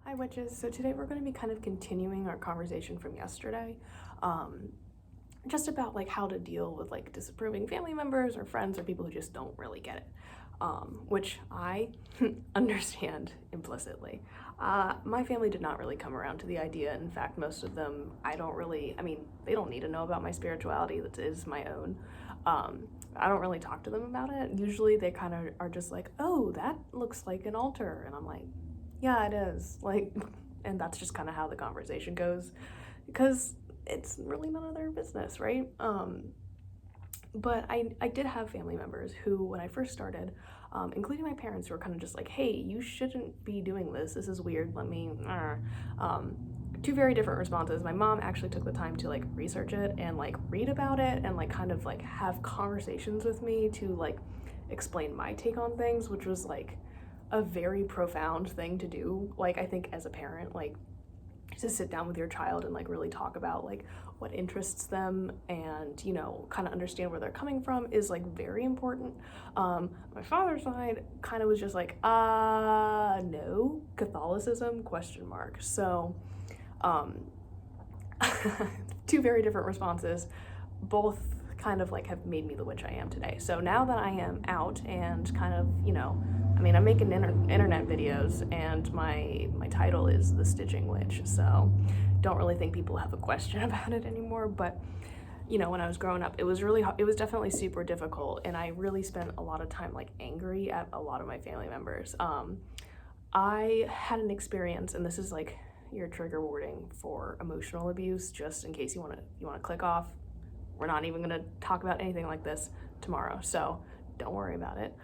Hi witches. So today we're going to be kind of continuing our conversation from yesterday, just about like how to deal with like disapproving family members or friends or people who just don't really get it, which I understand implicitly. My family did not really come around to the idea. In fact, most of them, they don't need to know about my spirituality. That is my own. I don't really talk to them about it. Usually they kind of are just like, oh, that looks like an altar. And I'm like, yeah, it is. Like, and that's just kind of how the conversation goes because it's really none of their business, right? But I did have family members who, when I first started, including my parents, who were kind of just like, hey, you shouldn't be doing this. This is weird. Two very different responses. My mom actually took the time to like research it and like read about it and like kind of like have conversations with me to like explain my take on things, which was like a very profound thing to do. Like, I think as a parent, like, to sit down with your child and like really talk about like what interests them and, you know, kind of understand where they're coming from is like very important. My father's side kind of was just like, no, Catholicism, question mark. So two very different responses, both kind of like have made me the witch I am today. So now that I am out and kind of, you know, I'm making internet videos and my title is The Stitching Witch, so don't really think people have a question about it anymore. But, you know, when I was growing up, it was definitely super difficult, and I really spent a lot of time like angry at a lot of my family members. I had an experience, and this is like your trigger warning for emotional abuse, just in case you want to click off. We're not even going to talk about anything like this tomorrow, so don't worry about it.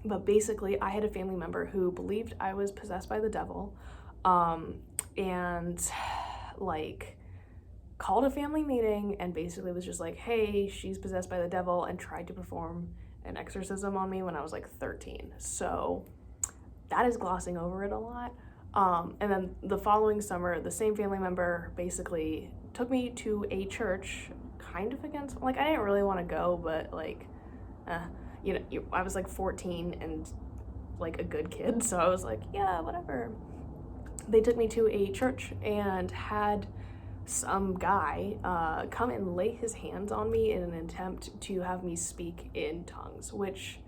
But basically, I had a family member who believed I was possessed by the devil, and like called a family meeting and basically was just like, hey, she's possessed by the devil, and tried to perform an exorcism on me when I was like 13. So that is glossing over it a lot. And then the following summer, the same family member basically took me to a church, kind of against, like, I didn't really want to go, but like, you know, I was like 14 and like a good kid, so I was like, yeah, whatever. They took me to a church and had some guy come and lay his hands on me in an attempt to have me speak in tongues, which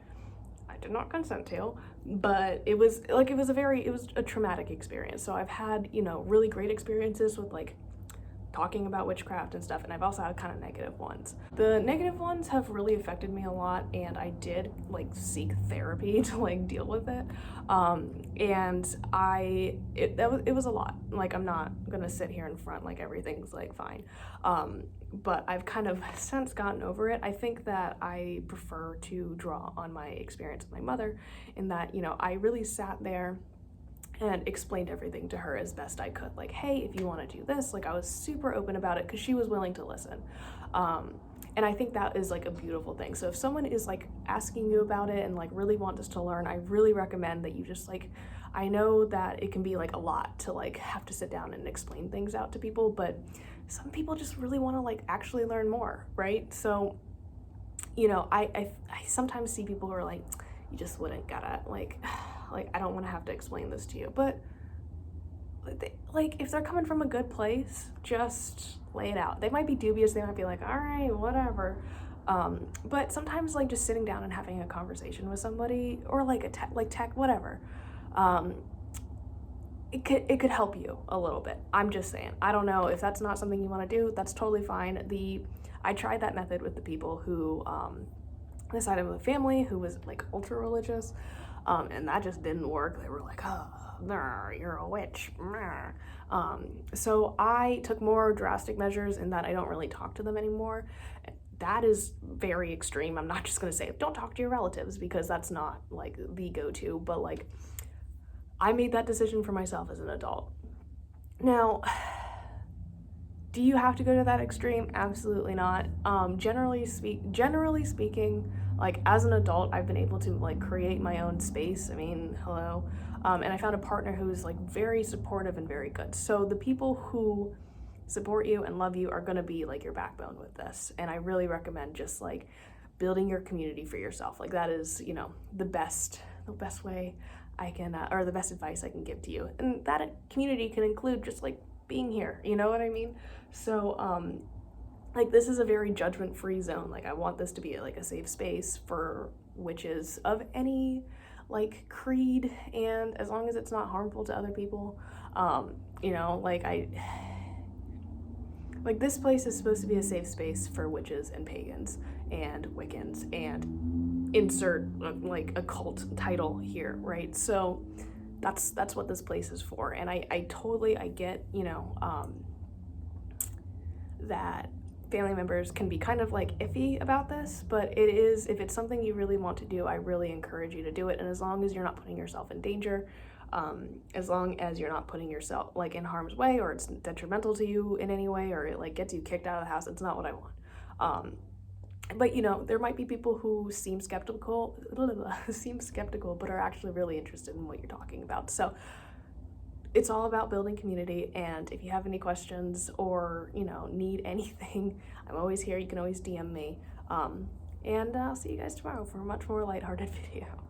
I did not consent to, but it was a traumatic experience. So I've had, you know, really great experiences with like talking about witchcraft and stuff, and I've also had kind of negative ones. The negative ones have really affected me a lot, and I did like seek therapy to like deal with it. And it was a lot. Like, I'm not gonna sit here in front like everything's like fine. But I've kind of since gotten over it. I think that I prefer to draw on my experience with my mother, in that, you know, I really sat there and explained everything to her as best I could. Like, hey, if you want to do this, like, I was super open about it because she was willing to listen. And I think that is like a beautiful thing. So if someone is like asking you about it and like really wants us to learn, I really recommend that you just like, I know that it can be like a lot to like have to sit down and explain things out to people, but some people just really want to like actually learn more, right? So, you know, I sometimes see people who are like, you just wouldn't get it, like I don't want to have to explain this to you, but like if they're coming from a good place, just lay it out. They might be dubious, they might be like, all right, whatever, but sometimes like just sitting down and having a conversation with somebody, or like a tech whatever, it could help you a little bit. I'm just saying. I don't know if that's not something you want to do, that's totally fine. I tried that method with the people who this side of the family who was like ultra religious, and that just didn't work. They were like, oh, you're a witch. So I took more drastic measures in that I don't really talk to them anymore. That is very extreme. I'm not just gonna say don't talk to your relatives, because that's not like the go-to, but like I made that decision for myself as an adult. Now, do you have to go to that extreme? Absolutely not. Generally speaking, like as an adult, I've been able to like create my own space. I mean, hello. And I found a partner who's like very supportive and very good. So the people who support you and love you are gonna be like your backbone with this. And I really recommend just like building your community for yourself. Like that is, you know, the best way I can, or the best advice I can give to you. And that community can include just like being here, you know what I mean? So, like, this is a very judgment-free zone. Like, I want this to be like a safe space for witches of any like creed, and as long as it's not harmful to other people. You know, like this place is supposed to be a safe space for witches and pagans and Wiccans and insert like a cult title here, right? So that's what this place is for. And I totally, I get, you know, that family members can be kind of like iffy about this, but it is, if it's something you really want to do, I really encourage you to do it. And as long as you're not putting yourself in danger, as long as you're not putting yourself like in harm's way, or it's detrimental to you in any way, or it like gets you kicked out of the house, it's not what I want. But you know, there might be people who seem skeptical, but are actually really interested in what you're talking about. So it's all about building community, and if you have any questions or, you know, need anything, I'm always here. You can always DM me. And I'll see you guys tomorrow for a much more lighthearted video.